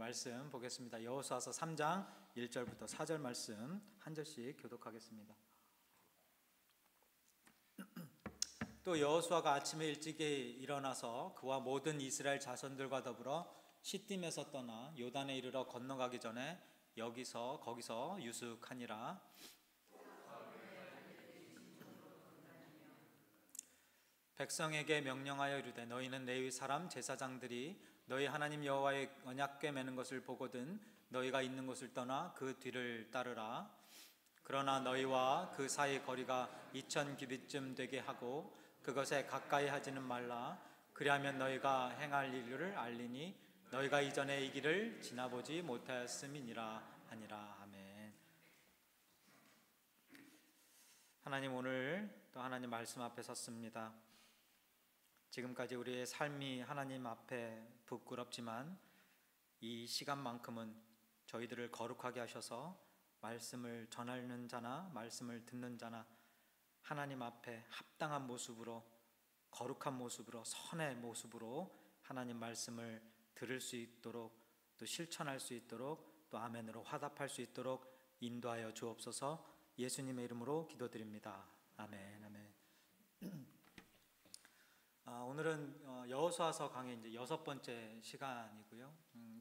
말씀 보겠습니다. 여호수아서 3장 1절부터 4절 말씀 한 절씩 교독하겠습니다. 또 여호수아가 아침에 일찍이 일어나서 그와 모든 이스라엘 자손들과 더불어 시딤에서 떠나 요단에 이르러 건너가기 전에 여기서 거기서 유숙하니라. 백성에게 명령하여 이르되 너희는 레위 사람 제사장들이 너희 하나님 여호와의 언약궤 매는 것을 보거든 너희가 있는 곳을 떠나 그 뒤를 따르라. 그러나 너희와 그 사이 거리가 2000규빗쯤 되게 하고 그것에 가까이 하지는 말라. 그리하면 너희가 행할 일을 알리니 너희가 이전에 이 길을 지나보지 못하였음이니라 하니라. 아멘. 하나님, 오늘 또 하나님 말씀 앞에 섰습니다. 지금까지 우리의 삶이 하나님 앞에 부끄럽지만 이 시간만큼은 저희들을 거룩하게 하셔서 말씀을 전하는 자나 말씀을 듣는 자나 하나님 앞에 합당한 모습으로, 거룩한 모습으로, 선의 모습으로 하나님 말씀을 들을 수 있도록, 또 실천할 수 있도록, 또 아멘으로 화답할 수 있도록 인도하여 주옵소서. 예수님의 이름으로 기도드립니다. 아멘. 아멘. 오늘은 여호수아서 강의 이제 6번째 시간이고요.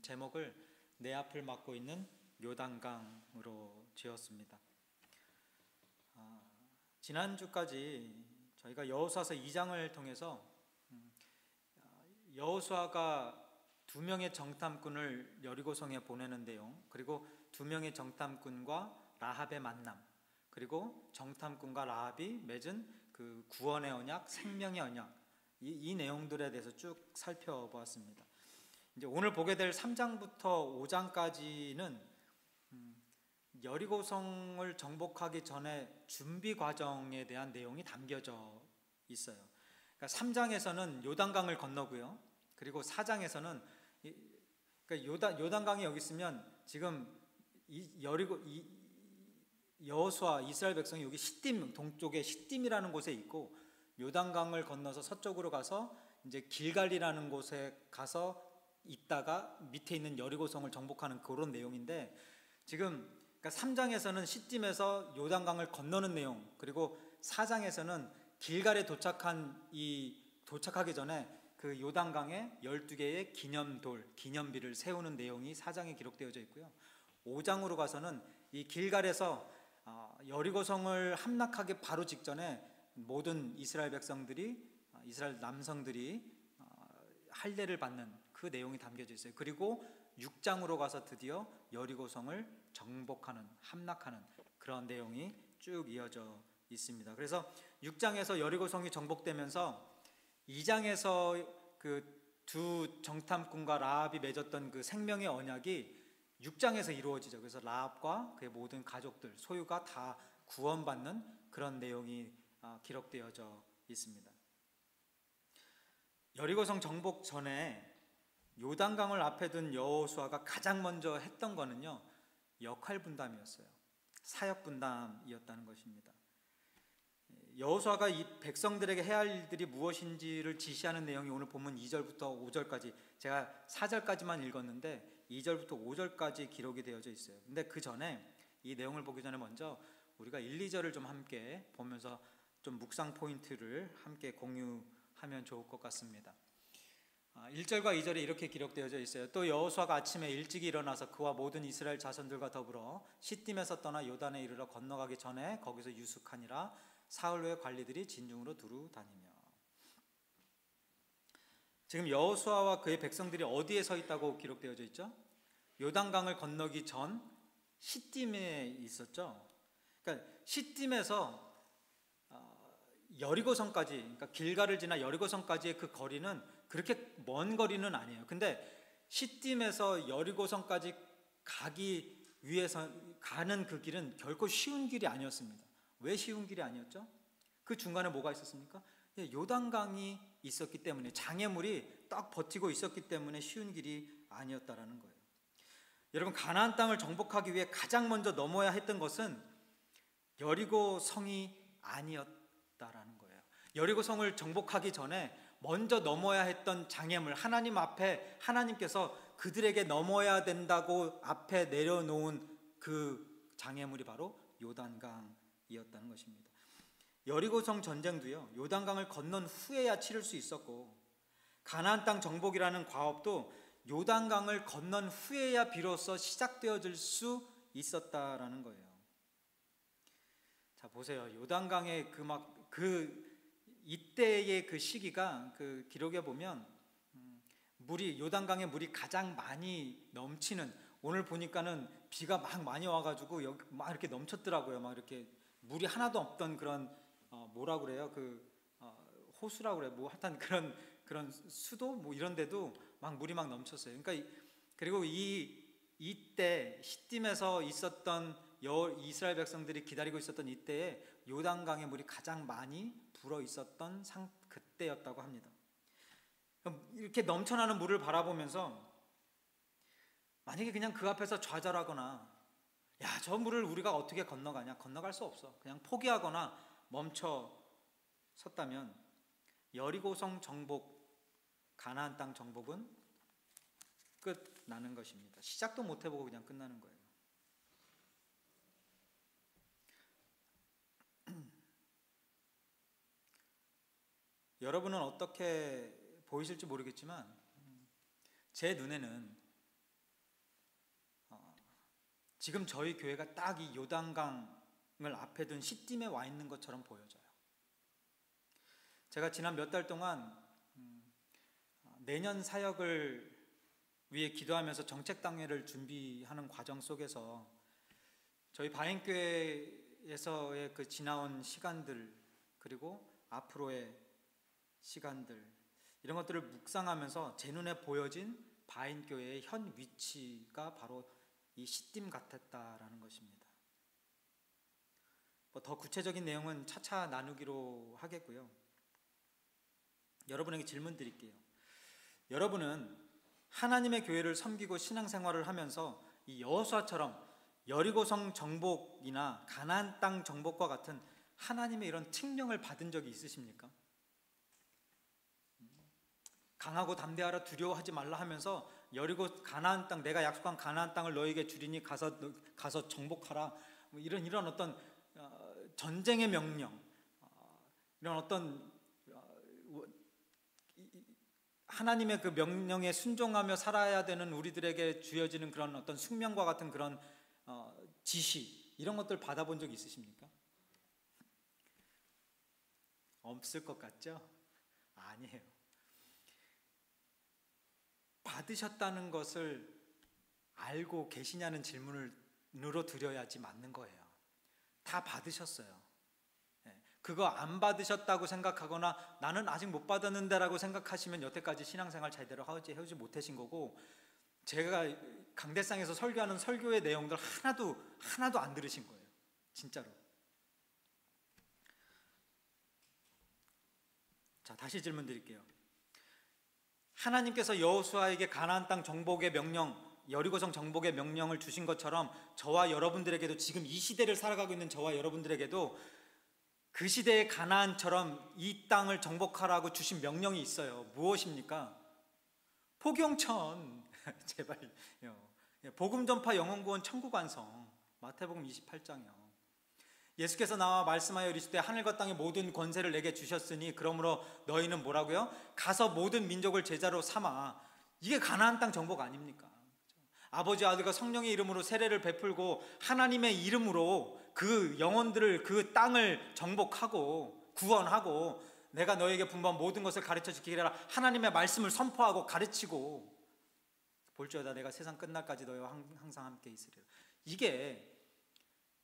제목을 내 앞을 막고 있는 요단강으로 지었습니다. 지난주까지 저희가 여호수아서 2장을 통해서 여호수아가 2명의 정탐꾼을 여리고성에 보내는 내용, 그리고 2명의 정탐꾼과 라합의 만남, 그리고 정탐꾼과 라합이 맺은 그 구원의 언약, 생명의 언약, 이 내용들에 대해서 쭉 살펴보았습니다. 이제 오늘 보게 될 3장부터 5장까지는 여리고성을 정복하기 전에 준비 과정에 대한 내용이 담겨져 있어요. 그러니까 3장에서는 요단강을 건너고요. 그리고 4장에서는 그러니까 요단강이 여기 있으면 지금 여호수아 이스라엘 백성이 여기 시딤, 동쪽에 시딤이라는 곳에 있고, 요단강을 건너서 서쪽으로 가서 이제 길갈이라는 곳에 가서 있다가 밑에 있는 여리고성을 정복하는 그런 내용인데, 지금 그러니까 3장에서는 시딤에서 요단강을 건너는 내용, 그리고 4장에서는 길갈에 도착하기 전에 그 요단강에 12개의 기념비를 세우는 내용이 4장에 기록되어져 있고요. 5장으로 가서는 이 길갈에서 여리고성을 함락하기 바로 직전에 모든 이스라엘 백성들이, 이스라엘 남성들이 할례를 받는 그 내용이 담겨져 있어요. 그리고 6장으로 가서 드디어 여리고성을 정복하는, 함락하는 그런 내용이 쭉 이어져 있습니다. 그래서 6장에서 여리고성이 정복되면서 2장에서 그 두 정탐꾼과 라합이 맺었던 그 생명의 언약이 6장에서 이루어지죠. 그래서 라합과 그의 모든 가족들, 소유가 다 구원받는 그런 내용이 기록되어져 있습니다. 여리고성 정복 전에 요단강을 앞에 둔 여호수아가 가장 먼저 했던 거는요, 역할 분담이었어요. 사역 분담이었다는 것입니다. 여호수아가 이 백성들에게 해야 할 일들이 무엇인지를 지시하는 내용이 오늘 본문 2절부터 5절까지, 제가 4절까지만 읽었는데 2절부터 5절까지 기록이 되어져 있어요. 근데 그 전에, 이 내용을 보기 전에 먼저 우리가 1, 2절을 좀 함께 보면서 좀 묵상 포인트를 함께 공유하면 좋을 것 같습니다. 1절과 2절에 이렇게 기록되어져 있어요. 또 여호수아가 아침에 일찍 일어나서 그와 모든 이스라엘 자손들과 더불어 시딤에서 떠나 요단에 이르러 건너가기 전에 거기서 유숙하니라. 사흘 후에 관리들이 진중으로 두루 다니며. 지금 여호수아와 그의 백성들이 어디에 서 있다고 기록되어져 있죠? 요단강을 건너기 전 시딤에 있었죠. 그러니까 시딤에서 여리고성까지, 그러니까 길갈을 지나 여리고성까지의 그 거리는 그렇게 먼 거리는 아니에요. 근데 시딤에서 여리고성까지 가기 위해서 가는 그 길은 결코 쉬운 길이 아니었습니다. 왜 쉬운 길이 아니었죠? 그 중간에 뭐가 있었습니까? 요단강이 있었기 때문에, 장애물이 딱 버티고 있었기 때문에 쉬운 길이 아니었다라는 거예요. 여러분, 가나안 땅을 정복하기 위해 가장 먼저 넘어야 했던 것은 여리고성이 아니었다라는 거예요. 여리고성을 정복하기 전에 먼저 넘어야 했던 장애물, 하나님 앞에 하나님께서 그들에게 넘어야 된다고 앞에 내려놓은 그 장애물이 바로 요단강이었다는 것입니다. 여리고성 전쟁도요, 요단강을 건넌 후에야 치를 수 있었고, 가나안 땅 정복이라는 과업도 요단강을 건넌 후에야 비로소 시작되어질 수 있었다라는 거예요. 자, 보세요. 요단강의 이때의 그 시기가 그 기록에 보면 요단강에 물이 가장 많이 넘치는, 오늘 보니까는 비가 막 많이 와가지고 여기 막 이렇게 넘쳤더라고요. 막 이렇게 물이 하나도 없던 그런 뭐라 그래요? 호수라고 그래요. 뭐 하여튼 그런 수도 뭐 이런데도 막 물이 막 넘쳤어요. 그러니까 그리고 이때 시딤에서 있었던 이스라엘 백성들이 기다리고 있었던 이때에 요단강의 물이 가장 많이 불어 있었던 그때였다고 합니다. 이렇게 넘쳐나는 물을 바라보면서 만약에 그냥 그 앞에서 좌절하거나, 야, 저 물을 우리가 어떻게 건너가냐, 건너갈 수 없어, 그냥 포기하거나 멈춰 섰다면 여리고성 정복, 가나안 땅 정복은 끝나는 것입니다. 시작도 못 해보고 그냥 끝나는 거예요. 여러분은 어떻게 보이실지 모르겠지만 제 눈에는 지금 저희 교회가 딱 이 요단강을 앞에 둔 시딤에 와 있는 것처럼 보여져요. 제가 지난 몇 달 동안 내년 사역을 위해 기도하면서 정책당회를 준비하는 과정 속에서 저희 바인교회에서의 그 지나온 시간들, 그리고 앞으로의 시간들, 이런 것들을 묵상하면서 제 눈에 보여진 바인교회의 현 위치가 바로 이 시딤 같았다라는 것입니다. 더 구체적인 내용은 차차 나누기로 하겠고요. 여러분에게 질문 드릴게요. 여러분은 하나님의 교회를 섬기고 신앙생활을 하면서 이 여호수아처럼 여리고성 정복이나 가나안 땅 정복과 같은 하나님의 이런 특령을 받은 적이 있으십니까? 강하고 담대하라, 두려워하지 말라 하면서 여리고 가나안 땅, 내가 약속한 가나안 땅을 너에게 주리니 가서 정복하라, 뭐 이런 어떤 전쟁의 명령, 이런 어떤 하나님의 그 명령에 순종하며 살아야 되는 우리들에게 주어지는 그런 어떤 숙명과 같은 그런 지시, 이런 것들 받아본 적 있으십니까? 없을 것 같죠? 아니에요. 받으셨다는 것을 알고 계시냐는 질문으로 드려야지 맞는 거예요. 다 받으셨어요. 그거 안 받으셨다고 생각하거나 나는 아직 못 받았는데 라고 생각하시면 여태까지 신앙생활 제대로 해오지 못하신 거고, 제가 강대상에서 설교하는 설교의 내용들 하나도 안 들으신 거예요. 진짜로. 자, 다시 질문 드릴게요. 하나님께서 여호수아에게 가나안 땅 정복의 명령, 여리고성 정복의 명령을 주신 것처럼 저와 여러분들에게도, 지금 이 시대를 살아가고 있는 저와 여러분들에게도 그 시대의 가나안처럼 이 땅을 정복하라고 주신 명령이 있어요. 무엇입니까? 포경천 제발요. 복음 전파 영혼 구원 천국 완성. 마태복음 28장이요. 예수께서 나와 말씀하여 이르시되 하늘과 땅의 모든 권세를 내게 주셨으니 그러므로 너희는 뭐라고요? 가서 모든 민족을 제자로 삼아. 이게 가나안 땅 정복 아닙니까? 아버지, 아들과 성령의 이름으로 세례를 베풀고 하나님의 이름으로 그 영혼들을, 그 땅을 정복하고 구원하고 내가 너에게 분부한 모든 것을 가르쳐 주기를 하라. 하나님의 말씀을 선포하고 가르치고 볼지어다 내가 세상 끝날까지 너희와 항상 함께 있으리라. 이게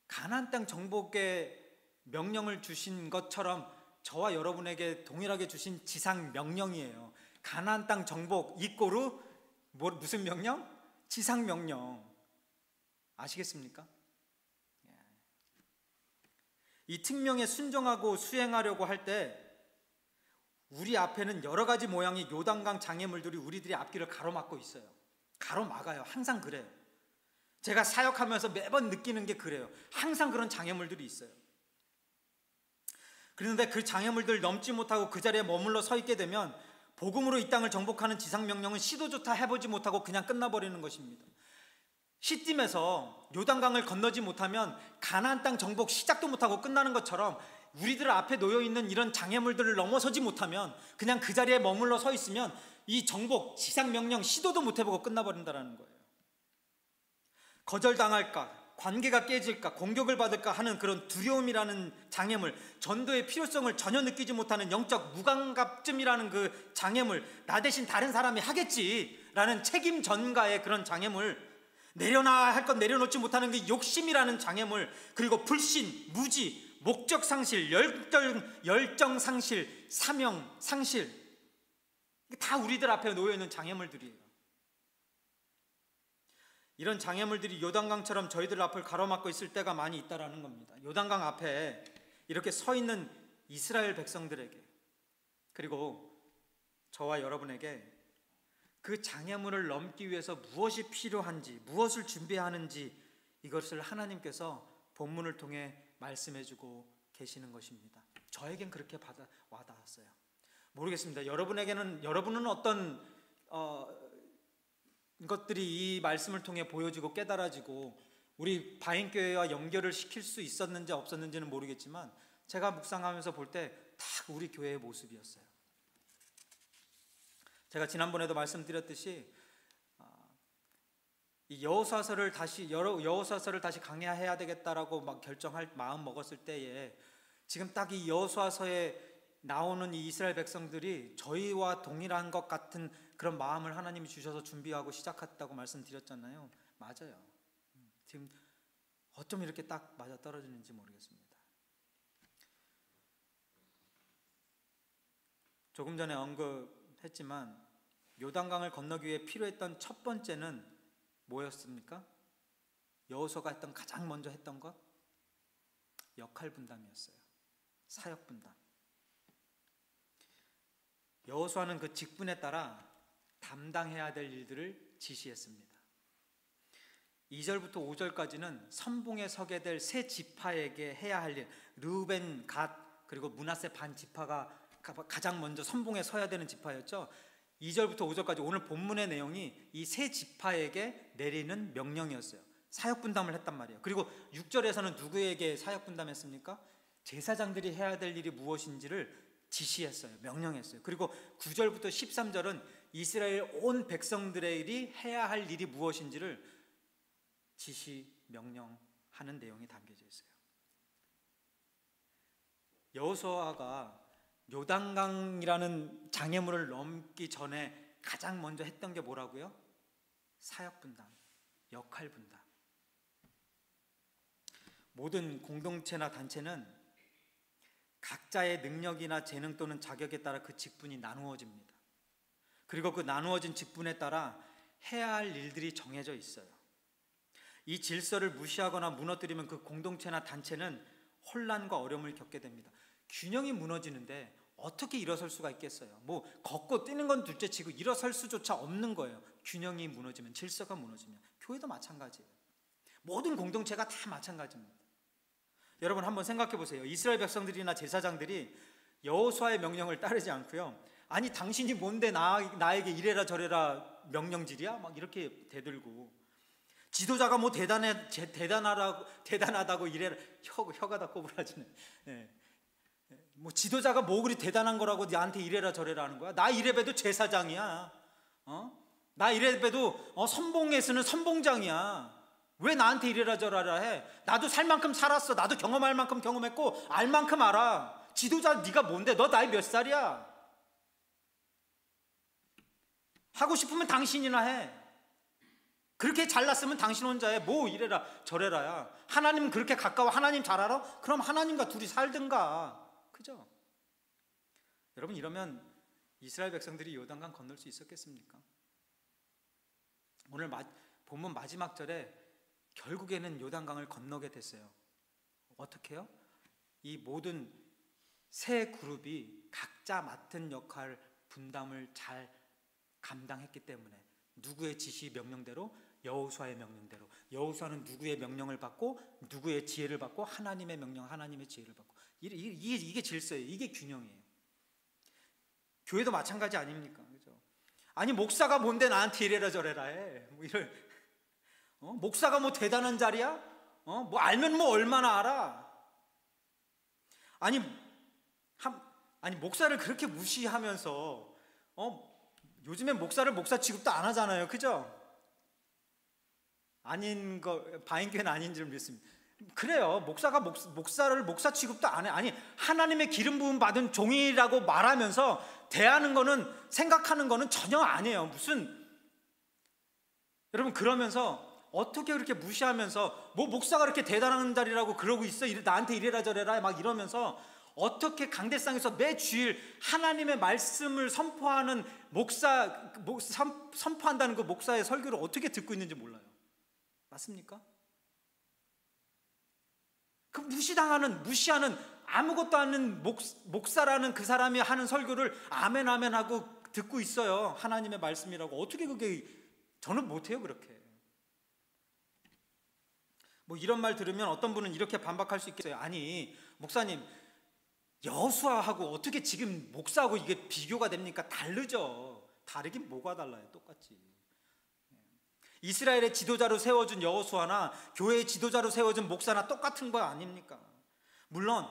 가나안 땅 정복의 명령을 주신 것처럼 저와 여러분에게 동일하게 주신 지상 명령이에요. 가나안 땅 정복 이꼬르 무슨 명령? 지상 명령. 아시겠습니까? 이 특명에 순종하고 수행하려고 할 때 우리 앞에는 여러 가지 모양의 요단강 장애물들이 우리들의 앞길을 가로막고 있어요. 가로막아요. 항상 그래요. 제가 사역하면서 매번 느끼는 게 그래요. 항상 그런 장애물들이 있어요. 그런데 그 장애물들 넘지 못하고 그 자리에 머물러 서 있게 되면 복음으로 이 땅을 정복하는 지상명령은 시도조차 해보지 못하고 그냥 끝나버리는 것입니다. 시딤에서 요단강을 건너지 못하면 가나안 땅 정복 시작도 못하고 끝나는 것처럼 우리들 앞에 놓여있는 이런 장애물들을 넘어서지 못하면, 그냥 그 자리에 머물러 서 있으면 이 정복, 지상명령 시도도 못해보고 끝나버린다는 거예요. 거절당할까, 관계가 깨질까, 공격을 받을까 하는 그런 두려움이라는 장애물, 전도의 필요성을 전혀 느끼지 못하는 영적 무감각증이라는 그 장애물, 나 대신 다른 사람이 하겠지라는 책임 전가의 그런 장애물, 내려놔야 할 것 내려놓지 못하는 그 욕심이라는 장애물, 그리고 불신, 무지, 목적 상실, 열정 상실, 사명 상실, 다 우리들 앞에 놓여있는 장애물들이에요. 이런 장애물들이 요단강처럼 저희들 앞을 가로막고 있을 때가 많이 있다라는 겁니다. 요단강 앞에 이렇게 서 있는 이스라엘 백성들에게, 그리고 저와 여러분에게 그 장애물을 넘기 위해서 무엇이 필요한지, 무엇을 준비해야 하는지, 이것을 하나님께서 본문을 통해 말씀해주고 계시는 것입니다. 저에겐 그렇게 와닿았어요. 모르겠습니다. 여러분은 어떤 것들이 이 말씀을 통해 보여지고 깨달아지고 우리 바인교회와 연결을 시킬 수 있었는지 없었는지는 모르겠지만, 제가 묵상하면서 볼 때 딱 우리 교회의 모습이었어요. 제가 지난번에도 말씀드렸듯이 이 여호수아서를 다시 강해해야 되겠다라고 막 결정할 마음 먹었을 때에, 지금 딱 이 여호수아서에 나오는 이 이스라엘 백성들이 저희와 동일한 것 같은 그런 마음을 하나님이 주셔서 준비하고 시작했다고 말씀드렸잖아요. 맞아요. 지금 어쩜 이렇게 딱 맞아 떨어지는지 모르겠습니다. 조금 전에 언급했지만 요단강을 건너기 위해 필요했던 첫 번째는 뭐였습니까? 여호수아가 가장 먼저 했던 것, 역할 분담이었어요. 사역 분담. 여호수아는 그 직분에 따라 담당해야 될 일들을 지시했습니다. 2절부터 5절까지는 선봉에 서게 될 세 지파에게 해야 할 일, 르우벤, 갓, 그리고 므낫세 반 지파가 가장 먼저 선봉에 서야 되는 지파였죠. 2절부터 5절까지 오늘 본문의 내용이 이 세 지파에게 내리는 명령이었어요. 사역 분담을 했단 말이에요. 그리고 6절에서는 누구에게 사역 분담했습니까? 제사장들이 해야 될 일이 무엇인지를 지시했어요. 명령했어요. 그리고 9절부터 13절은 이스라엘 온 백성들이 해야 할 일이 무엇인지를 지시, 명령하는 내용이 담겨져 있어요. 여호수아가 요단강이라는 장애물을 넘기 전에 가장 먼저 했던 게 뭐라고요? 사역 분담, 역할 분담. 모든 공동체나 단체는 각자의 능력이나 재능 또는 자격에 따라 그 직분이 나누어집니다. 그리고 그 나누어진 직분에 따라 해야 할 일들이 정해져 있어요. 이 질서를 무시하거나 무너뜨리면 그 공동체나 단체는 혼란과 어려움을 겪게 됩니다. 균형이 무너지는데 어떻게 일어설 수가 있겠어요? 걷고 뛰는 건 둘째치고 일어설 수조차 없는 거예요. 균형이 무너지면, 질서가 무너지면. 교회도 마찬가지예요. 모든 공동체가 다 마찬가지입니다. 여러분 한번 생각해 보세요. 이스라엘 백성들이나 제사장들이 여호수아의 명령을 따르지 않고요, 아니 당신이 뭔데 나에게 이래라 저래라 명령질이야? 막 이렇게 대들고, 지도자가 대단하다고 이래라, 혀가 다 꼬부라지네. 지도자가 그리 대단한 거라고 나한테 이래라 저래라 하는 거야? 나 이래봬도 제사장이야. 나 이래봬도 선봉에 서는 선봉장이야. 왜 나한테 이래라 저래라 해? 나도 살 만큼 살았어. 나도 경험할 만큼 경험했고 알 만큼 알아. 지도자 네가 뭔데? 너 나이 몇 살이야? 하고 싶으면 당신이나 해. 그렇게 잘났으면 당신 혼자 해. 이래라 저래라야. 하나님 그렇게 가까워? 하나님 잘 알아? 그럼 하나님과 둘이 살든가. 그죠? 여러분, 이러면 이스라엘 백성들이 요단강 건널 수 있었겠습니까? 오늘 본문 마지막 절에 결국에는 요단강을 건너게 됐어요. 어떻게요? 이 모든 세 그룹이 각자 맡은 역할 분담을 잘 감당했기 때문에, 누구의 지시 명령대로? 여호수아의 명령대로. 여호수아는 누구의 명령을 받고 누구의 지혜를 받고? 하나님의 명령, 하나님의 지혜를 받고. 이게 질서예요. 이게 균형이에요. 교회도 마찬가지 아닙니까? 그죠? 아니 목사가 뭔데 나한테 이래라 저래라 해. 뭐 이럴 목사가 뭐 대단한 자리야? 뭐 알면 뭐 얼마나 알아? 아니 목사를 그렇게 무시하면서 요즘엔 목사를 목사 취급도 안 하잖아요. 그죠? 아닌 거 바인교회는 아닌 줄 믿습니다. 그래요. 목사가 목사를 목사 취급도 안 해. 아니 하나님의 기름 부음 받은 종이라고 말하면서 대하는 거는 생각하는 거는 전혀 아니에요. 무슨 여러분 그러면서 어떻게 그렇게 무시하면서 뭐 목사가 그렇게 대단한 자리라고 그러고 있어? 나한테 이래라 저래라 막 이러면서 어떻게 강대상에서 매 주일 하나님의 말씀을 선포하는 선포한다는 그 목사의 설교를 어떻게 듣고 있는지 몰라요. 맞습니까? 그 무시하는 아무것도 아닌 목사라는 그 사람이 하는 설교를 아멘 아멘 하고 듣고 있어요. 하나님의 말씀이라고. 어떻게 그게 저는 못해요 그렇게. 뭐 이런 말 들으면 어떤 분은 이렇게 반박할 수 있겠어요. 아니 목사님 여호수아하고 어떻게 지금 목사하고 이게 비교가 됩니까? 다르죠. 다르긴 뭐가 달라요. 똑같지. 이스라엘의 지도자로 세워준 여호수아나 교회의 지도자로 세워준 목사나 똑같은 거 아닙니까? 물론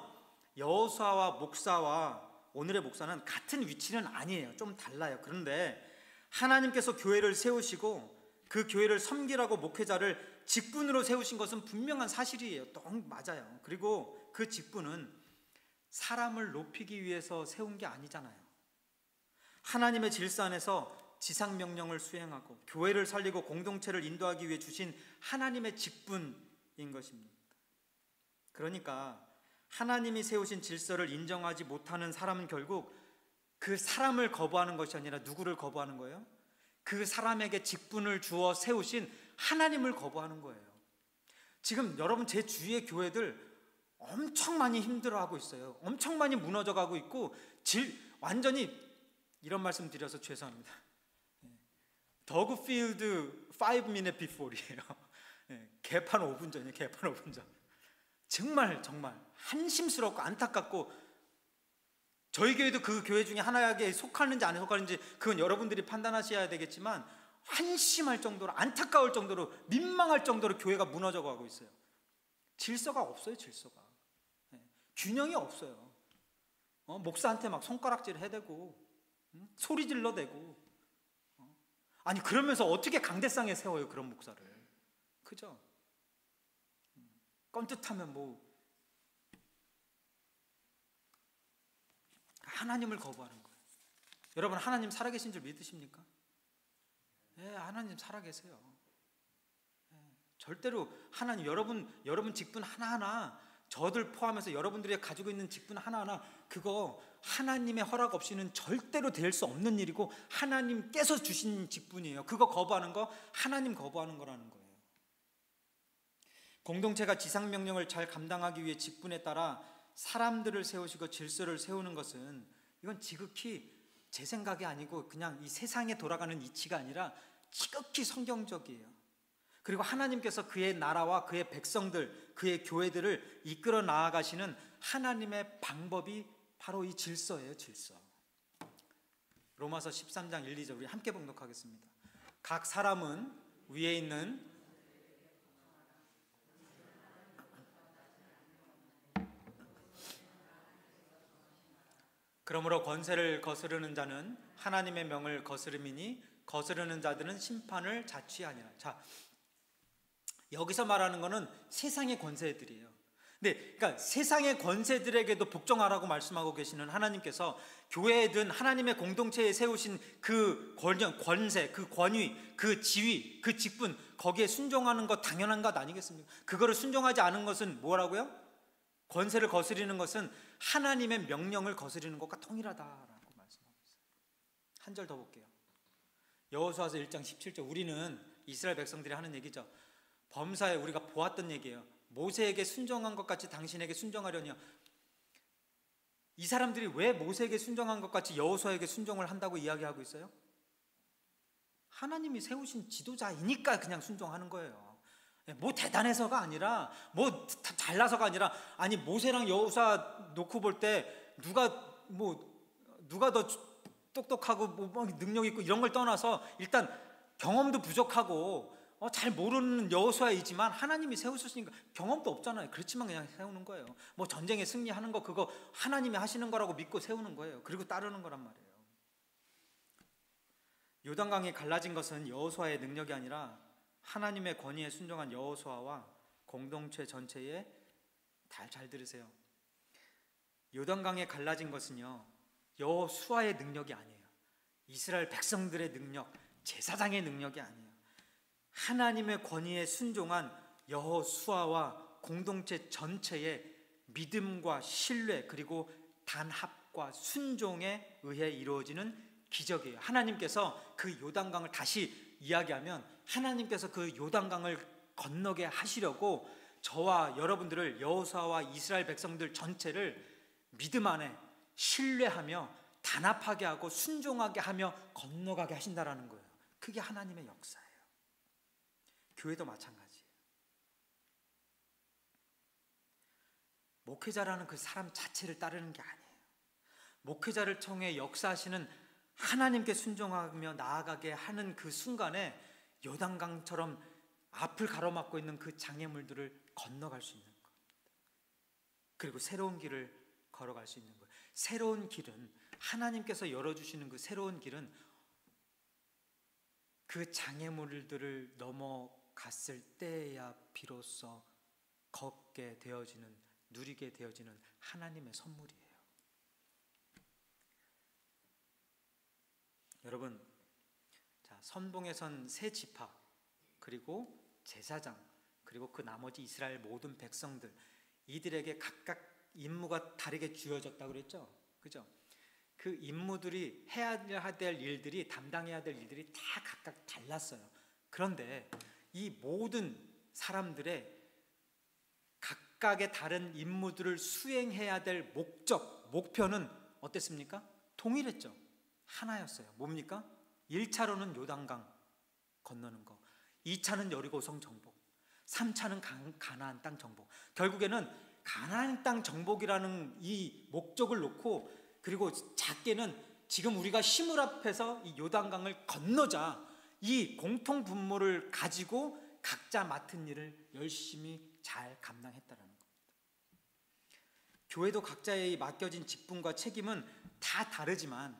여호수아와 목사와 오늘의 목사는 같은 위치는 아니에요. 좀 달라요. 그런데 하나님께서 교회를 세우시고 그 교회를 섬기라고 목회자를 직분으로 세우신 것은 분명한 사실이에요. 또 맞아요. 그리고 그 직분은 사람을 높이기 위해서 세운 게 아니잖아요. 하나님의 질서 안에서 지상 명령을 수행하고 교회를 살리고 공동체를 인도하기 위해 주신 하나님의 직분인 것입니다. 그러니까 하나님이 세우신 질서를 인정하지 못하는 사람은 결국 그 사람을 거부하는 것이 아니라 누구를 거부하는 거예요? 그 사람에게 직분을 주어 세우신 하나님을 거부하는 거예요. 지금 여러분 제 주위의 교회들 엄청 많이 힘들어하고 있어요. 엄청 많이 무너져가고 있고 완전히 이런 말씀 드려서 죄송합니다. 더그필드 5minute before이에요. 개판 5분 전이에요. 개판 5분 전. 정말 한심스럽고 안타깝고 저희 교회도 그 교회 중에 하나에 속하는지 안 속하는지 그건 여러분들이 판단하셔야 되겠지만 한심할 정도로 안타까울 정도로 민망할 정도로 교회가 무너져가고 있어요. 질서가 없어요. 질서가. 균형이 없어요. 목사한테 막 손가락질 해대고 소리 질러대고 아니 그러면서 어떻게 강대상에 세워요 그런 목사를. 그죠? 껌뜻하면 뭐 하나님을 거부하는 거예요. 여러분 하나님 살아계신 줄 믿으십니까? 네, 하나님 살아계세요. 네, 절대로 하나님 여러분 직분 하나하나 저들 포함해서 여러분들이 가지고 있는 직분 하나하나 그거 하나님의 허락 없이는 절대로 될 수 없는 일이고 하나님께서 주신 직분이에요. 그거 거부하는 거 하나님 거부하는 거라는 거예요. 공동체가 지상명령을 잘 감당하기 위해 직분에 따라 사람들을 세우시고 질서를 세우는 것은 이건 지극히 제 생각이 아니고 그냥 이 세상에 돌아가는 이치가 아니라 지극히 성경적이에요. 그리고 하나님께서 그의 나라와 그의 백성들, 그의 교회들을 이끌어 나아가시는 하나님의 방법이 바로 이 질서예요. 질서. 로마서 13장 1, 2절 우리 함께 봉독하겠습니다. 각 사람은 위에 있는 그러므로 권세를 거스르는 자는 하나님의 명을 거스름이니 거스르는 자들은 심판을 자취하니라. 자, 여기서 말하는 것은 세상의 권세들이에요. 네, 그러니까 세상의 권세들에게도 복종하라고 말씀하고 계시는 하나님께서 교회든 하나님의 공동체에 세우신 그 권세, 그 권위, 그 지위, 그 직분 거기에 순종하는 것 당연한 것 아니겠습니까? 그거를 순종하지 않은 것은 뭐라고요? 권세를 거스리는 것은 하나님의 명령을 거스리는 것과 동일하다라고 말씀하고 있어요. 한 절 더 볼게요. 여호수아서 1장 17절 우리는 이스라엘 백성들이 하는 얘기죠. 범사에 우리가 보았던 얘기예요. 모세에게 순종한 것 같이 당신에게 순종하려니요. 이 사람들이 왜 모세에게 순종한 것 같이 여호수아에게 순종을 한다고 이야기하고 있어요? 하나님이 세우신 지도자이니까 그냥 순종하는 거예요. 뭐 대단해서가 아니라 뭐 잘나서가 아니라 아니 모세랑 여호수아 놓고 볼 때 누가 더 똑똑하고 뭐 능력 있고 이런 걸 떠나서 일단 경험도 부족하고 잘 모르는 여호수아이지만 하나님이 세우셨으니까 경험도 없잖아요. 그렇지만 그냥 세우는 거예요. 뭐 전쟁에 승리하는 거 그거 하나님이 하시는 거라고 믿고 세우는 거예요. 그리고 따르는 거란 말이에요. 요단강이 갈라진 것은 여호수아의 능력이 아니라 하나님의 권위에 순종한 여호수아와 공동체 전체에 잘 들으세요. 요단강에 갈라진 것은요 여호수아의 능력이 아니에요. 이스라엘 백성들의 능력, 제사장의 능력이 아니에요. 하나님의 권위에 순종한 여호수아와 공동체 전체의 믿음과 신뢰 그리고 단합과 순종에 의해 이루어지는 기적이에요. 하나님께서 그 요단강을 다시 이야기하면 하나님께서 그 요단강을 건너게 하시려고 저와 여러분들을 여호수아와 이스라엘 백성들 전체를 믿음 안에 신뢰하며 단합하게 하고 순종하게 하며 건너가게 하신다라는 거예요. 그게 하나님의 역사예요. 교회도 마찬가지예요. 목회자라는 그 사람 자체를 따르는 게 아니에요. 목회자를 통해 역사하시는 하나님께 순종하며 나아가게 하는 그 순간에 요단강처럼 앞을 가로막고 있는 그 장애물들을 건너갈 수 있는 겁니다. 그리고 새로운 길을 걸어갈 수 있는 거예요. 새로운 길은 하나님께서 열어주시는 그 새로운 길은 그 장애물들을 넘어갔을 때야 비로소 걷게 되어지는, 누리게 되어지는 하나님의 선물이에요. 여러분, 자, 선봉에 선 세 지파 그리고 제사장 그리고 그 나머지 이스라엘 모든 백성들, 이들에게 각각 임무가 다르게 주어졌다고 그랬죠. 그죠? 그 임무들이 해야 될 일들이, 담당해야 될 일들이 다 각각 달랐어요. 그런데 이 모든 사람들의 각각의 다른 임무들을 수행해야 될 목적, 목표는 어땠습니까? 동일했죠. 하나였어요. 뭡니까? 1차로는 요단강 건너는 거, 2차는 여리고성 정복, 3차는 가나안 땅 정복. 결국에는 가나안 땅 정복이라는 이 목적을 놓고, 그리고 작게는 지금 우리가 시물 앞에서 이 요단강을 건너자, 이 공통 분모를 가지고 각자 맡은 일을 열심히 잘 감당했다라는 겁니다. 교회도 각자의 맡겨진 직분과 책임은 다 다르지만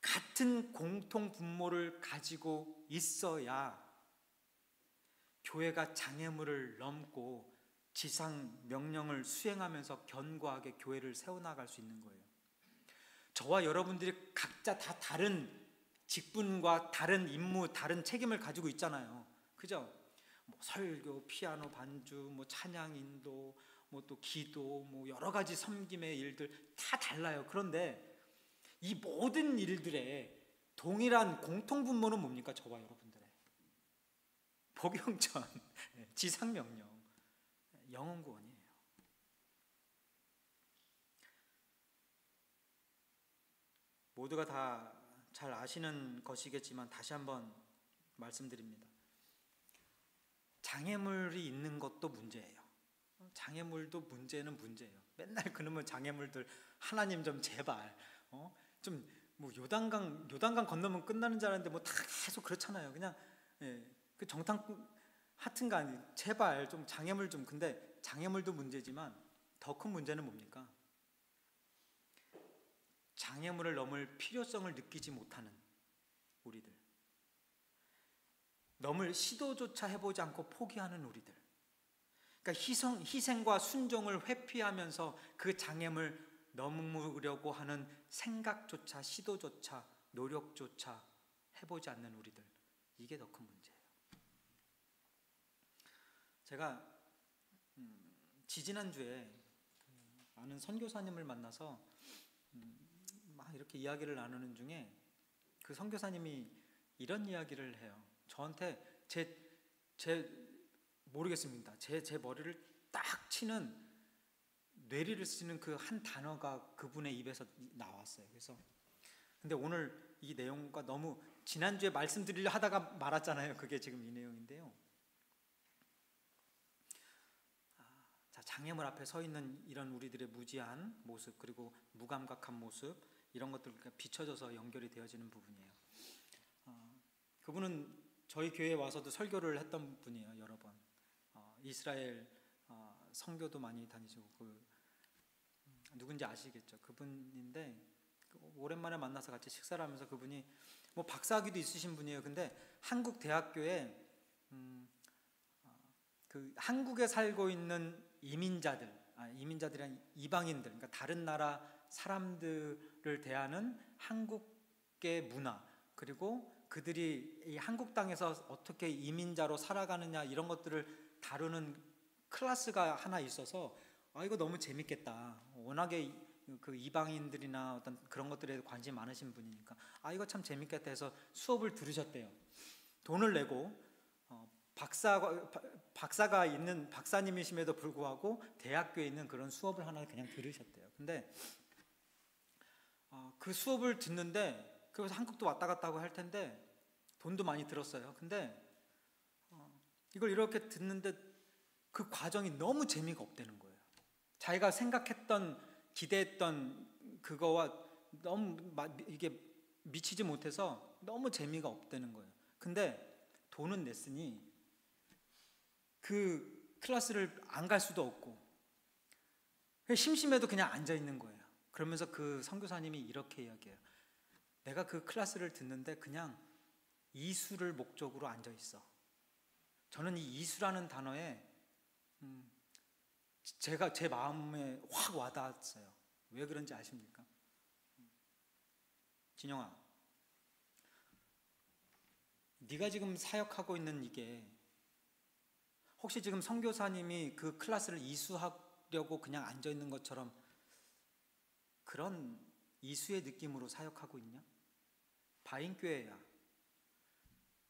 같은 공통 분모를 가지고 있어야 교회가 장애물을 넘고 지상 명령을 수행하면서 견고하게 교회를 세워나갈 수 있는 거예요. 저와 여러분들이 각자 다 다른 직분과 다른 임무, 다른 책임을 가지고 있잖아요. 그죠? 뭐 설교, 피아노 반주, 뭐 찬양 인도, 뭐 또 기도, 뭐 여러 가지 섬김의 일들 다 달라요. 그런데 이 모든 일들의 동일한 공통 분모는 뭡니까? 저와 여러분들의 복용전, 지상명령, 영혼구원이에요. 모두가 다 잘 아시는 것이겠지만 다시 한번 말씀드립니다. 장애물이 있는 것도 문제예요. 장애물도 문제는 문제예요. 맨날 그놈의 장애물들 하나님 좀 제발 좀 뭐 요단강 건너면 끝나는 줄 알았는데 뭐 다 계속 그렇잖아요. 그냥 그 정탐 하여튼간 제발 좀 장애물 좀. 근데 장애물도 문제지만 더 큰 문제는 뭡니까? 장애물을 넘을 필요성을 느끼지 못하는 우리들, 넘을 시도조차 해보지 않고 포기하는 우리들, 그러니까 희생과 순종을 회피하면서 그 장애물 넘으려고 하는 생각조차, 시도조차, 노력조차 해보지 않는 우리들, 이게 더 큰 문제예요. 제가 지지난주에 아는 선교사님을 만나서 막 이렇게 이야기를 나누는 중에 그 선교사님이 이런 이야기를 해요. 저한테 모르겠습니다. 제 머리를 딱 치는, 뇌리를 쓰는 그 한 단어가 그분의 입에서 나왔어요. 그래서 근데 오늘 이 내용과 너무 지난주에 말씀드리려 하다가 말았잖아요. 그게 지금 이 내용인데요. 자, 장애물 앞에 서 있는 이런 우리들의 무지한 모습, 그리고 무감각한 모습, 이런 것들 비춰져서 연결이 되어지는 부분이에요. 그분은 저희 교회에 와서도 설교를 했던 분이에요. 여러 번. 이스라엘 선교도 많이 다니시고 누군지 아시겠죠? 그분인데 오랜만에 만나서 같이 식사를 하면서 그분이 뭐 박사학위도 있으신 분이에요. 근데 한국 대학교에 그 한국에 살고 있는 이민자들이란 이방인들, 그러니까 다른 나라 사람들을 대하는 한국의 문화, 그리고 그들이 이 한국 땅에서 어떻게 이민자로 살아가느냐 이런 것들을 다루는 클래스가 하나 있어서 이거 너무 재밌겠다. 워낙에 그 이방인들이나 어떤 그런 것들에 관심 많으신 분이니까 이거 참 재밌겠다 해서 수업을 들으셨대요. 돈을 내고 박사가 있는 박사님이심에도 불구하고 대학교에 있는 그런 수업을 하나 그냥 들으셨대요. 근데 그 수업을 듣는데 그래서 한국도 왔다 갔다 하고 할 텐데 돈도 많이 들었어요. 근데 이걸 이렇게 듣는데 그 과정이 너무 재미가 없다는 거예요. 자기가 생각했던 기대했던 그거와 너무 이게 미치지 못해서 너무 재미가 없다는 거예요. 근데 돈은 냈으니 그 클래스를 안 갈 수도 없고 심심해도 그냥 앉아 있는 거예요. 그러면서 그 선교사님이 이렇게 이야기해요. 내가 그 클래스를 듣는데 그냥 이수를 목적으로 앉아 있어. 저는 이 이수라는 단어에 제 마음에 확 와닿았어요. 왜 그런지 아십니까? 진영아, 네가 지금 사역하고 있는 이게 혹시 지금 선교사님이 그 클래스를 이수하려고 그냥 앉아 있는 것처럼 그런 이수의 느낌으로 사역하고 있냐? 바인교회야.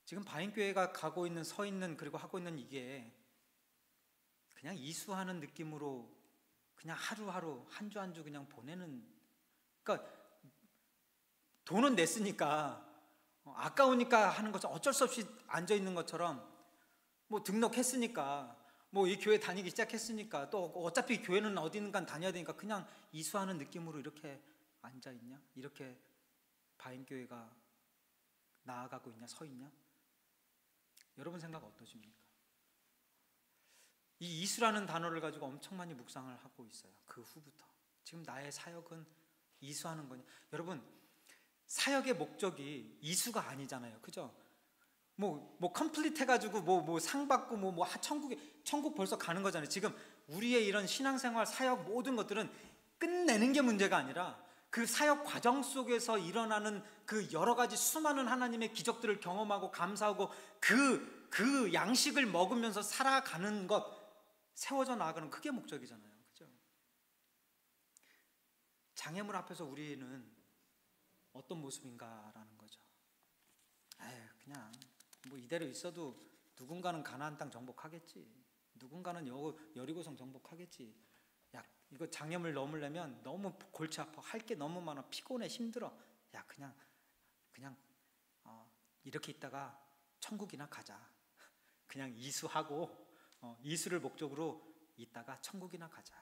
지금 바인교회가 가고 있는, 서 있는, 그리고 하고 있는 이게 그냥 이수하는 느낌으로 그냥 하루하루 한 주 한 주 그냥 보내는, 그러니까 돈은 냈으니까 아까우니까 하는 것처럼 어쩔 수 없이 앉아 있는 것처럼 뭐 등록했으니까 뭐 이 교회 다니기 시작했으니까 또 어차피 교회는 어디는가 다녀야 되니까 그냥 이수하는 느낌으로 이렇게 앉아 있냐? 이렇게 바인교회가 나아가고 있냐? 서 있냐? 여러분 생각 어떠십니까? 이 이수라는 단어를 가지고 엄청 많이 묵상을 하고 있어요. 그 후부터. 지금 나의 사역은 이수하는 거냐? 여러분, 사역의 목적이 이수가 아니잖아요. 그죠? 뭐 컴플리트 해가지고 뭐 상 받고 천국 벌써 가는 거잖아요. 지금 우리의 이런 신앙생활, 사역 모든 것들은 끝내는 게 문제가 아니라 그 사역 과정 속에서 일어나는 그 여러 가지 수많은 하나님의 기적들을 경험하고 감사하고 그 양식을 먹으면서 살아가는 것, 세워져 나아가는 그게 목적이잖아요. 그죠? 장애물 앞에서 우리는 어떤 모습인가라는 거죠. 그냥 뭐 이대로 있어도 누군가는 가나안 땅 정복하겠지. 누군가는 여리고성 정복하겠지. 야, 이거 장애물 넘으려면 너무 골치 아파. 할 게 너무 많아. 피곤해. 힘들어. 야, 그냥 이렇게 있다가 천국이나 가자. 그냥 이수하고 이수를 목적으로 있다가 천국이나 가자.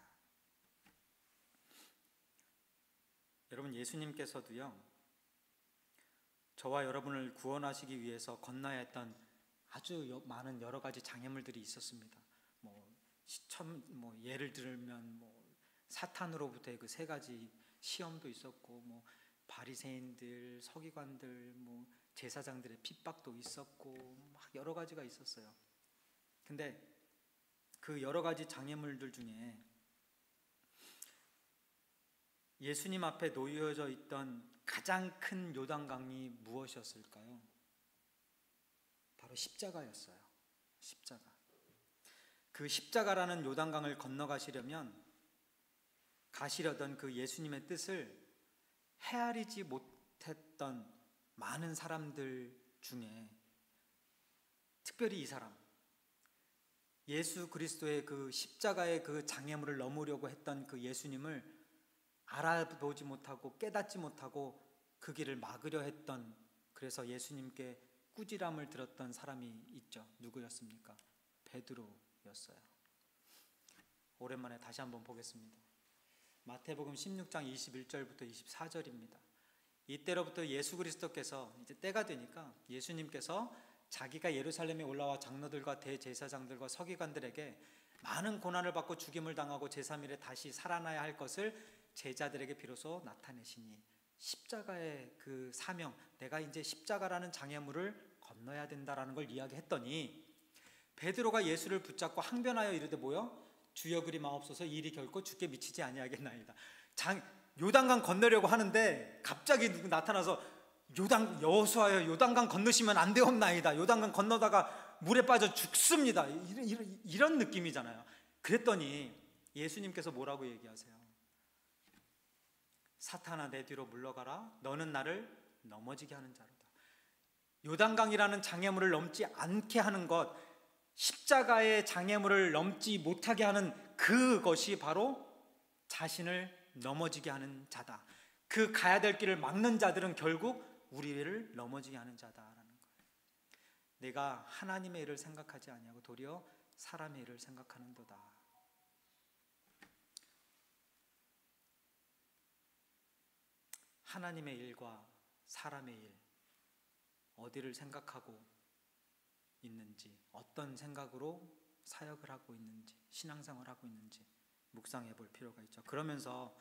여러분, 예수님께서도요, 저와 여러분을 구원하시기 위해서 건너야 했던 아주 많은 여러 가지 장애물들이 있었습니다. 예를 들면 사탄으로부터의 그 세 가지 시험도 있었고, 바리새인들, 서기관들, 제사장들의 핍박도 있었고, 막 여러 가지가 있었어요. 근데 그 여러 가지 장애물들 중에 예수님 앞에 놓여져 있던 가장 큰 요단강이 무엇이었을까요? 바로 십자가였어요. 십자가. 그 십자가라는 요단강을 건너가시려던 그 예수님의 뜻을 헤아리지 못했던 많은 사람들 중에 특별히 이 사람, 예수 그리스도의 그 십자가의 그 장애물을 넘으려고 했던 그 예수님을 알아보지 못하고 깨닫지 못하고 그 길을 막으려 했던, 그래서 예수님께 꾸지람을 들었던 사람이 있죠. 누구였습니까? 베드로였어요. 오랜만에 다시 한번 보겠습니다. 마태복음 16장 21절부터 24절입니다. 이때로부터 예수 그리스도께서 이제 때가 되니까 예수님께서 자기가 예루살렘에 올라와 장로들과 대제사장들과 서기관들에게 많은 고난을 받고 죽임을 당하고 제3일에 다시 살아나야 할 것을 제자들에게 비로소 나타내시니 십자가의 그 사명, 내가 이제 십자가라는 장애물을 건너야 된다라는 걸 이야기했더니 베드로가 예수를 붙잡고 항변하여 이르되 뭐요? 주여 그리 마옵소서, 일이 결코 주께 미치지 아니하겠나이다. 요단강 건너려고 하는데 갑자기 누구 나타나서 여호수아여 요단강 건너시면 안 되옵나이다. 요단강 건너다가 물에 빠져 죽습니다. 이런 느낌이잖아요. 그랬더니 예수님께서 뭐라고 얘기하세요? 사탄아 내 뒤로 물러가라. 너는 나를 넘어지게 하는 자로다. 요단강이라는 장애물을 넘지 않게 하는 것, 십자가의 장애물을 넘지 못하게 하는 그것이 바로 자신을 넘어지게 하는 자다. 그 가야 될 길을 막는 자들은 결국 우리를 넘어지게 하는 자다라는 거예요. 내가 하나님의 일을 생각하지 아니하고 도리어 사람의 일을 생각하는도다. 하나님의 일과 사람의 일, 어디를 생각하고 있는지, 어떤 생각으로 사역을 하고 있는지, 신앙생활을 하고 있는지 묵상해 볼 필요가 있죠. 그러면서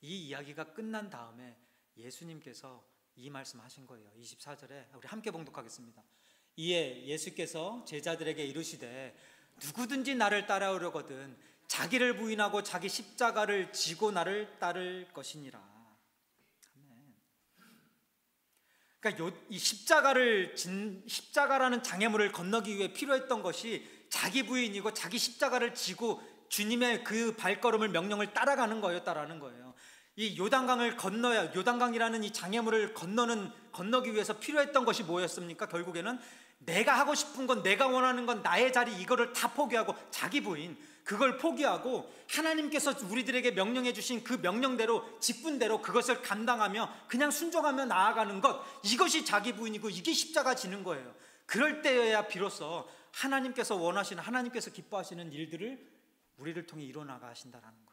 이 이야기가 끝난 다음에 예수님께서 이 말씀하신 거예요. 24절에 우리 함께 봉독하겠습니다. 이에 예수께서 제자들에게 이르시되 누구든지 나를 따라오려거든 자기를 부인하고 자기 십자가를 지고 나를 따를 것이니라. 아멘. 그러니까 이 십자가라는 장애물을 건너기 위해 필요했던 것이 자기 부인이고 자기 십자가를 지고 주님의 그 발걸음을 명령을 따라가는 거였다라는 거예요. 이 요단강을 건너야, 요단강이라는 이 장애물을 건너기 위해서 필요했던 것이 뭐였습니까? 결국에는 내가 하고 싶은 건, 내가 원하는 건, 나의 자리, 이거를 다 포기하고 자기 부인, 그걸 포기하고 하나님께서 우리들에게 명령해 주신 그 명령대로, 직분대로 그것을 감당하며 그냥 순종하며 나아가는 것, 이것이 자기 부인이고 이게 십자가 지는 거예요. 그럴 때여야 비로소 하나님께서 원하시는, 하나님께서 기뻐하시는 일들을 우리를 통해 이뤄나가 하신다라는 거예요.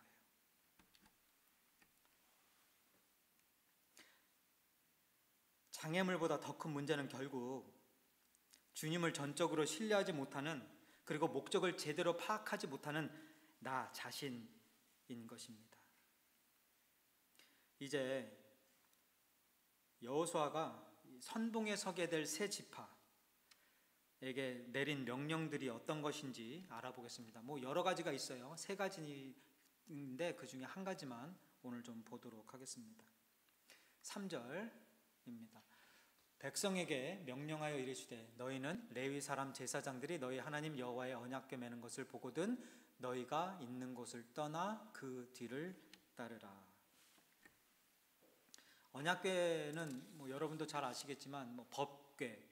장애물보다 더 큰 문제는 결국 주님을 전적으로 신뢰하지 못하는, 그리고 목적을 제대로 파악하지 못하는 나 자신인 것입니다. 이제 여호수아가 선봉에 서게 될 세 지파에게 내린 명령들이 어떤 것인지 알아보겠습니다. 여러 가지가 있어요. 세 가지인데 그 중에 한 가지만 오늘 좀 보도록 하겠습니다. 3절입니다. 백성에게 명령하여 이르시되 너희는 레위 사람 제사장들이 너희 하나님 여호와의 언약궤 매는 것을 보거든 너희가 있는 곳을 떠나 그 뒤를 따르라. 언약궤는 여러분도 잘 아시겠지만 법궤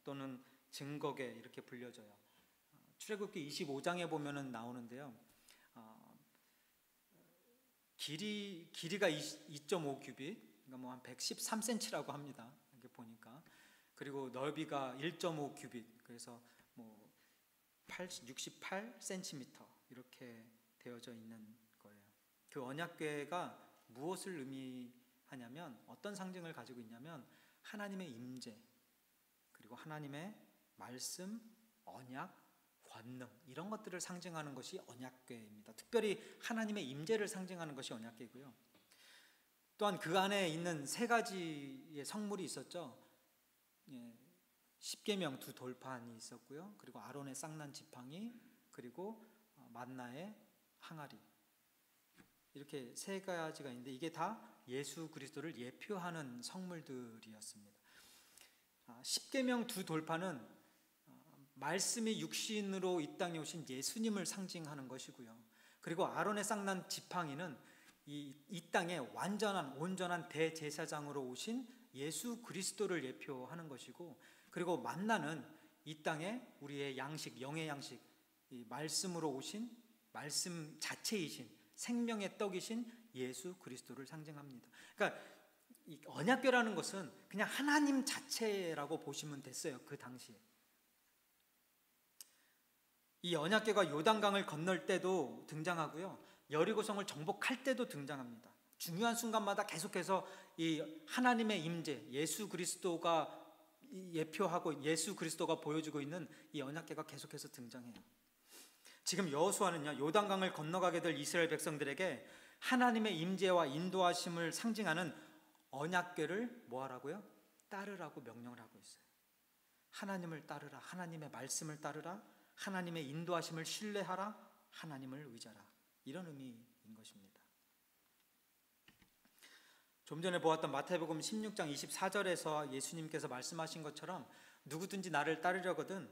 또는 증거궤 이렇게 불려져요. 출애굽기 25장에 보면은 나오는데요. 길이가 2.5 규빗, 그러니까 한 113cm라고 합니다. 이렇게 보니까. 그리고 넓이가 1.5 규빗, 그래서 68cm 이렇게 되어져 있는 거예요. 그 언약궤가 무엇을 의미하냐면, 어떤 상징을 가지고 있냐면 하나님의 임재, 그리고 하나님의 말씀, 언약, 권능, 이런 것들을 상징하는 것이 언약궤입니다. 특별히 하나님의 임재를 상징하는 것이 언약궤고요. 또한 그 안에 있는 세 가지의 성물이 있었죠. 십계명 두 돌판이 있었고요. 그리고 아론의 쌍난 지팡이, 그리고 만나의 항아리, 이렇게 세 가지가 있는데 이게 다 예수 그리스도를 예표하는 성물들이었습니다. 십계명 두 돌판은 말씀이 육신으로 이 땅에 오신 예수님을 상징하는 것이고요. 그리고 아론의 쌍난 지팡이는 이 땅에 온전한 대제사장으로 오신 예수 그리스도를 예표하는 것이고, 그리고 만나는 이 땅에 우리의 양식, 영의 양식, 이 말씀으로 오신, 말씀 자체이신, 생명의 떡이신 예수 그리스도를 상징합니다. 그러니까 이 언약궤라는 것은 그냥 하나님 자체라고 보시면 됐어요. 그 당시에 이 언약궤가 요단강을 건널 때도 등장하고요, 여리고성을 정복할 때도 등장합니다. 중요한 순간마다 계속해서 이 하나님의 임재, 예수 그리스도가 예표하고 예수 그리스도가 보여주고 있는 이 언약궤가 계속해서 등장해요. 지금 여호수아는요, 요단강을 건너가게 될 이스라엘 백성들에게 하나님의 임재와 인도하심을 상징하는 언약궤를 뭐 하라고요? 따르라고 명령을 하고 있어요. 하나님을 따르라, 하나님의 말씀을 따르라, 하나님의 인도하심을 신뢰하라, 하나님을 의지하라, 이런 의미인 것입니다. 좀 전에 보았던 마태복음 16장 24절에서 예수님께서 말씀하신 것처럼 누구든지 나를 따르려거든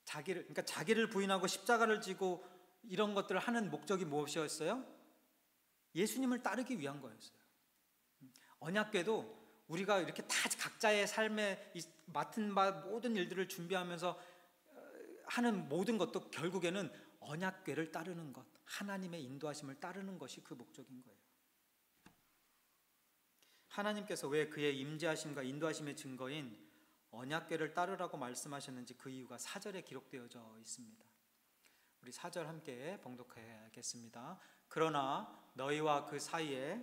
자기를 부인하고 십자가를 지고 이런 것들을 하는 목적이 무엇이었어요? 예수님을 따르기 위한 거였어요. 언약궤도 우리가 이렇게 다 각자의 삶에 맡은 바 모든 일들을 준비하면서 하는 모든 것도 결국에는 언약궤를 따르는 것, 하나님의 인도하심을 따르는 것이 그 목적인 거예요. 하나님께서 왜 그의 임재하심과 인도하심의 증거인 언약궤를 따르라고 말씀하셨는지 그 이유가 4절에 기록되어져 있습니다. 우리 4절 함께 봉독하겠습니다. 그러나 너희와 그 사이에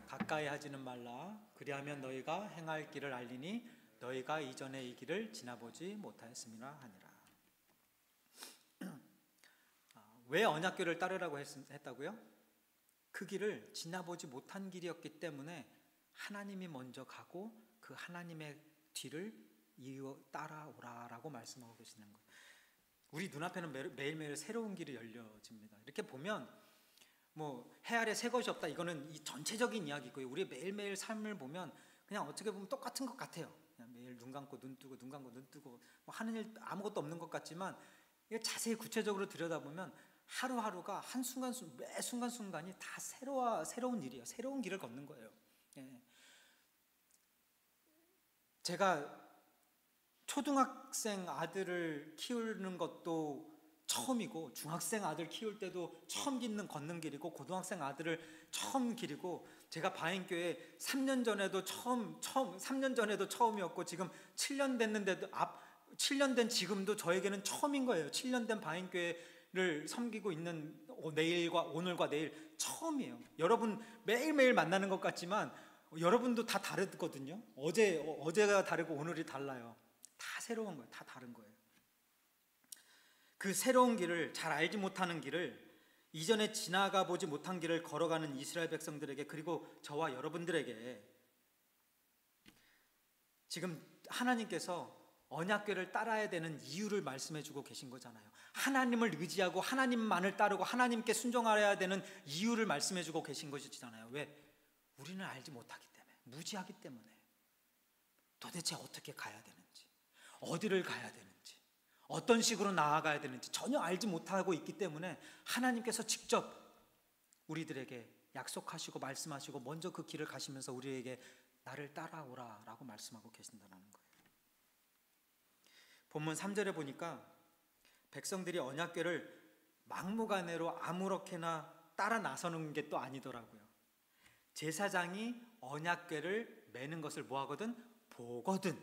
가까이 하지는 말라. 그리하면 너희가 행할 길을 알리니 너희가 이전에 이 길을 지나보지 못하였음이라 하니라. 왜 언약궤를 따르라고 했다고요? 그 길을 지나보지 못한 길이었기 때문에 하나님이 먼저 가고 그 하나님의 뒤를 이어 따라오라라고 말씀하고 계시는 거예요. 우리 눈앞에는 매일매일 새로운 길이 열려집니다. 이렇게 보면 뭐 해 아래 새 것이 없다, 이거는 이 전체적인 이야기고요. 우리 매일매일 삶을 보면 그냥 어떻게 보면 똑같은 것 같아요. 그냥 매일 눈 감고 눈 뜨고 눈 감고 눈 뜨고 뭐 하는 일 아무것도 없는 것 같지만 이게 자세히 구체적으로 들여다보면 하루하루가 매 순간순간이 다 새로운 일이에요. 새로운 길을 걷는 거예요. 예. 제가 초등학생 아들을 키우는 것도 처음이고 중학생 아들 키울 때도 처음 걷는 길이고 고등학생 아들을 처음 길이고 제가 바인교회 3년 전에도 3년 전에도 처음이었고 지금 7년 됐는데도 7년 된 지금도 저에게는 처음인 거예요. 7년 된 바인교회를 섬기고 있는 오늘과 내일 처음이에요. 여러분 매일매일 만나는 것 같지만 여러분도 다 다르거든요. 어제가 다르고 오늘이 달라요. 다 새로운 거예요. 다 다른 거예요. 그 새로운 길을, 잘 알지 못하는 길을, 이전에 지나가 보지 못한 길을 걸어가는 이스라엘 백성들에게, 그리고 저와 여러분들에게 지금 하나님께서 언약궤를 따라야 되는 이유를 말씀해 주고 계신 거잖아요. 하나님을 의지하고 하나님만을 따르고 하나님께 순종하여야 되는 이유를 말씀해 주고 계신 것이잖아요. 왜? 우리는 알지 못하기 때문에, 무지하기 때문에, 도대체 어떻게 가야 되는지, 어디를 가야 되는지, 어떤 식으로 나아가야 되는지 전혀 알지 못하고 있기 때문에 하나님께서 직접 우리들에게 약속하시고 말씀하시고 먼저 그 길을 가시면서 우리에게 나를 따라오라 라고 말씀하고 계신다는 거예요. 본문 3절에 보니까 백성들이 언약궤를 막무가내로 아무렇게나 따라 나서는 게 또 아니더라고요. 제사장이 언약궤를 매는 것을 뭐하거든? 보거든,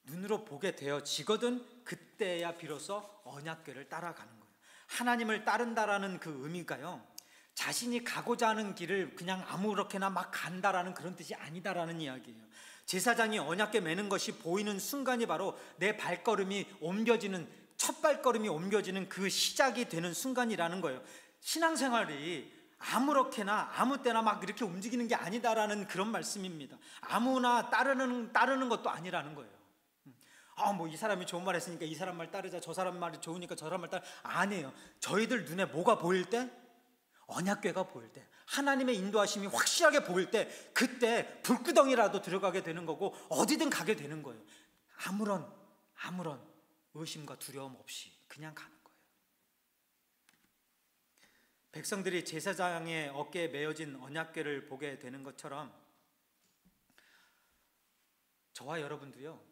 눈으로 보게 되어지거든, 그때야 비로소 언약궤를 따라가는 거예요. 하나님을 따른다라는 그 의미가요, 자신이 가고자 하는 길을 그냥 아무렇게나 막 간다라는 그런 뜻이 아니다라는 이야기예요. 제사장이 언약궤 매는 것이 보이는 순간이 바로 내 발걸음이 옮겨지는, 첫 발걸음이 옮겨지는 그 시작이 되는 순간이라는 거예요. 신앙생활이 아무렇게나 아무 때나 막 이렇게 움직이는 게 아니다라는 그런 말씀입니다. 아무나 따르는 것도 아니라는 거예요. 뭐 이 사람이 좋은 말 했으니까 이 사람 말 따르자, 저 사람 말이 좋으니까 저 사람 말 따르자, 아니에요. 저희들 눈에 뭐가 보일 때? 언약궤가 보일 때, 하나님의 인도하심이 확실하게 보일 때, 그때 불구덩이라도 들어가게 되는 거고 어디든 가게 되는 거예요. 아무런 의심과 두려움 없이 그냥 가는 거예요. 백성들이 제사장의 어깨에 메어진 언약궤를 보게 되는 것처럼 저와 여러분도요,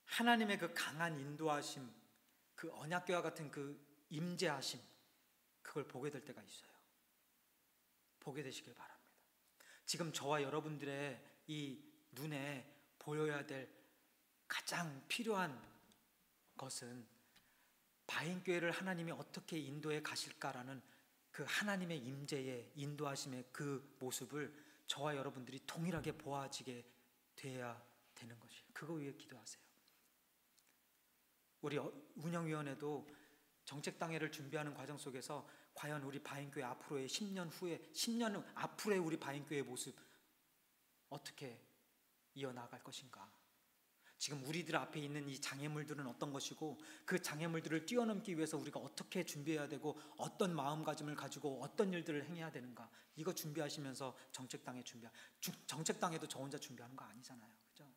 하나님의 그 강한 인도하심, 그 언약궤와 같은 그 임재하심, 그걸 보게 될 때가 있어요. 보게 되시길 바랍니다. 지금 저와 여러분들의 이 눈에 보여야 될 가장 필요한 것은 바인교회를 하나님이 어떻게 인도해 가실까라는 그 하나님의 임재의 인도하심의 그 모습을 저와 여러분들이 동일하게 보아지게 돼야 되는 것이에요. 그거 위해 기도하세요. 우리 운영위원회도 정책당회를 준비하는 과정 속에서 과연 우리 바인교회 앞으로의 10년 후에 10년 앞으로의 우리 바인교회의 모습 어떻게 이어나갈 것인가. 지금 우리들 앞에 있는 이 장애물들은 어떤 것이고 그 장애물들을 뛰어넘기 위해서 우리가 어떻게 준비해야 되고 어떤 마음가짐을 가지고 어떤 일들을 행해야 되는가. 이거 준비하시면서 정책당회도 저 혼자 준비하는 거 아니잖아요. 그죠?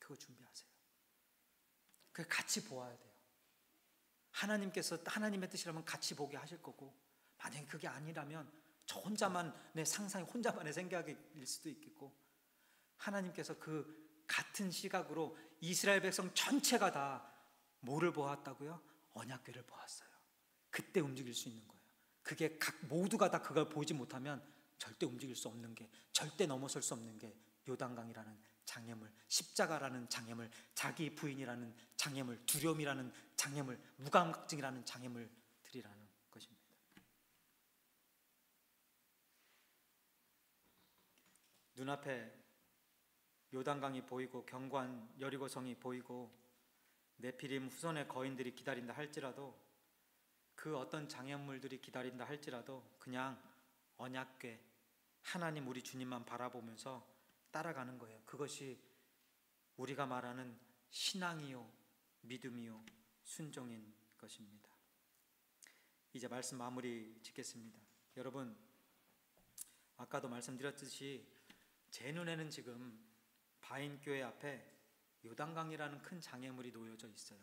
그거 준비하세요. 그 같이 보아야 돼요. 하나님께서 하나님의 뜻이라면 같이 보게 하실 거고, 만약에 그게 아니라면 저 혼자만 내 상상이 혼자만의 생각일 수도 있겠고, 하나님께서 그 같은 시각으로 이스라엘 백성 전체가 다 뭐를 보았다고요? 언약궤를 보았어요. 그때 움직일 수 있는 거예요. 그게 모두가 다 그걸 보지 못하면 절대 움직일 수 없는 게, 절대 넘어설 수 없는 게 요단강이라는 장애물, 십자가라는 장애물, 자기 부인이라는 장애물, 두려움이라는 장애물, 무감각증이라는 장애물들이라는 것입니다. 눈앞에 요단강이 보이고 견고한 여리고성이 보이고 네피림 후손의 거인들이 기다린다 할지라도, 그 어떤 장애물들이 기다린다 할지라도 그냥 언약궤 하나님 우리 주님만 바라보면서 따라가는 거예요. 그것이 우리가 말하는 신앙이요 믿음이요 순종인 것입니다. 이제 말씀 마무리 짓겠습니다. 여러분, 아까도 말씀드렸듯이 제 눈에는 지금 바인교회 앞에 요단강이라는 큰 장애물이 놓여져 있어요.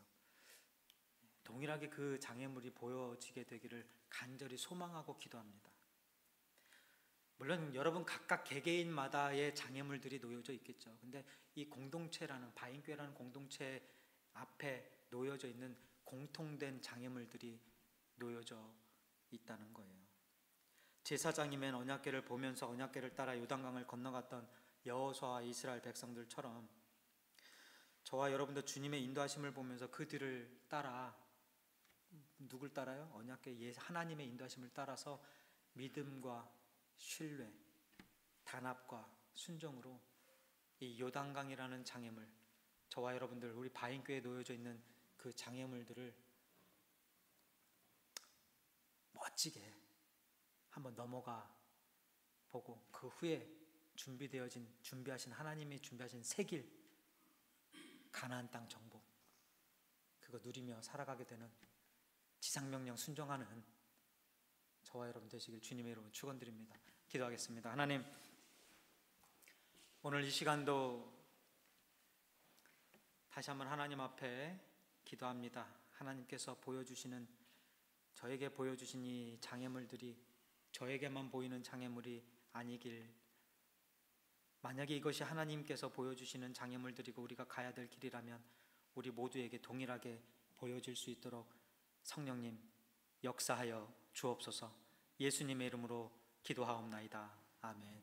동일하게 그 장애물이 보여지게 되기를 간절히 소망하고 기도합니다. 물론 여러분 각각 개개인마다의 장애물들이 놓여져 있겠죠. 근데 이 공동체라는, 바인교회라는 공동체 앞에 놓여져 있는 공통된 장애물들이 놓여져 있다는 거예요. 제사장이 맨 언약궤를 보면서 언약궤를 따라 요단강을 건너갔던 여호수아와 이스라엘 백성들처럼 저와 여러분도 주님의 인도하심을 보면서 그 뒤를 따라, 누굴 따라요? 언약궤 하나님의 인도하심을 따라서 믿음과 신뢰, 단합과 순종으로 이 요단강이라는 장애물, 저와 여러분들 우리 바인교회에 놓여져 있는 그 장애물들을 멋지게 한번 넘어가 보고, 그 후에 준비하신 하나님이 준비하신 새 길, 가나안 땅 정복, 그거 누리며 살아가게 되는 지상명령 순종하는 저와 여러분 되시길 주님의 이름으로 축원드립니다. 기도하겠습니다. 하나님, 오늘 이 시간도 다시 한번 하나님 앞에 기도합니다. 하나님께서 저에게 보여주신 이 장애물들이 저에게만 보이는 장애물이 아니길, 만약에 이것이 하나님께서 보여주시는 장애물들이고 우리가 가야 될 길이라면 우리 모두에게 동일하게 보여질 수 있도록 성령님 역사하여 주옵소서. 예수님의 이름으로 기도하옵나이다. 아멘.